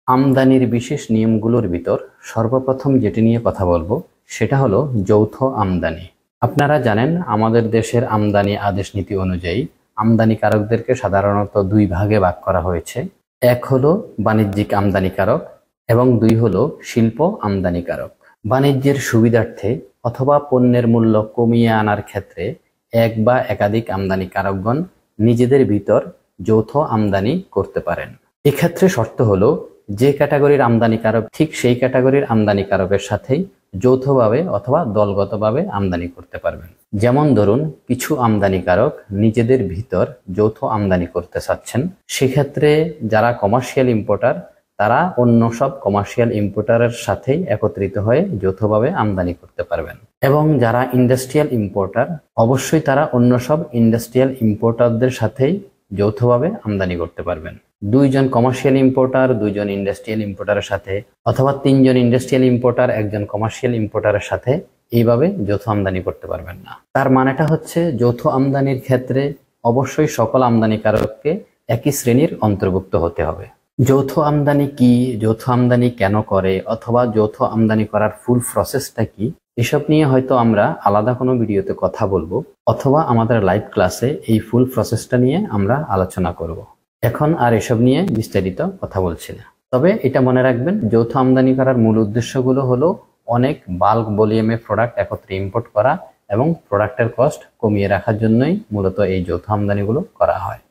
আমদানির বিশেষ নিয়মগুলোর ভিতর সর্বপ্রথম যেটি নিয়ে কথা বলবো সেটা হলো যৌথ আমদানি। আপনারা জানেন আমাদের দেশের আমদানি আদেশ নীতি অনুযায়ী আমদানিকারকদেরকে সাধারণত দুই ভাগে ভাগ করা হয়েছে। এক হলো বাণিজ্যিক আমদানিকারক এবং দুই হলো শিল্প আমদানিকারক। বাণিজ্যের সুবিধার্থে অথবা পণ্যের মূল্য কমিয়ে আনার ক্ষেত্রে এক বা একাধিক আমদানিকারকগণ নিজেদের ভিতর যৌথ আমদানি করতে পারেন। এক্ষেত্রে শর্ত হলো যে ক্যাটাগরির আমদানিকারক ঠিক সেই ক্যাটাগরির আমদানিকারকের সাথেই যৌথভাবে অথবা দলগতভাবে আমদানি করতে পারবেন। যেমন ধরুন কিছু আমদানিকারক নিজেদের ভিতর যৌথ আমদানি করতে চাচ্ছেন, সেক্ষেত্রে যারা কমার্শিয়াল ইম্পোর্টার তারা অন্য সব কমার্শিয়াল ইম্পোর্টারের সাথেই একত্রিত হয়ে যৌথভাবে আমদানি করতে পারবেন। এবং যারা ইন্ডাস্ট্রিয়াল ইম্পোর্টার অবশ্যই তারা অন্য সব ইন্ডাস্ট্রিয়াল ইম্পোর্টারদের সাথেই যৌথভাবে আমদানি করতে পারবেন। দুইজন কমার্শিয়াল ইম্পোর্টার দুইজন ইন্ডাস্ট্রিয়াল ইম্পোর্টারের সাথে অথবা তিনজন ইন্ডাস্ট্রিয়াল ইম্পোর্টার একজন কমার্শিয়াল ইম্পোর্টারের সাথে এইভাবে যৌথ আমদানি করতে পারবেন না। তার মানেটা হচ্ছে যৌথ আমদানির ক্ষেত্রে অবশ্যই সকল আমদানিকারককে একই শ্রেণীর অন্তর্ভুক্ত হতে হবে। যৌথ আমদানি কি, যৌথ আমদানি কেন করে, অথবা যৌথ আমদানি করার ফুল প্রসেসটা কি, এসব নিয়ে হয়তো আমরা আলাদা কোনো ভিডিওতে কথা বলবো অথবা আমাদের লাইভ ক্লাসে এই ফুল প্রসেসটা নিয়ে আমরা আলোচনা করব। এখন আর এসব নিয়ে বিস্তারিত কথা বলছি না। তবে এটা মনে রাখবেন, যৌথ আমদানি করার মূল উদ্দেশ্যগুলো হলো অনেক বাল্ক ভলিউমে প্রোডাক্ট একত্রে ইম্পোর্ট করা এবং প্রোডাক্টের কস্ট কমিয়ে রাখার জন্যই মূলত এই যৌথ আমদানিগুলো করা হয়।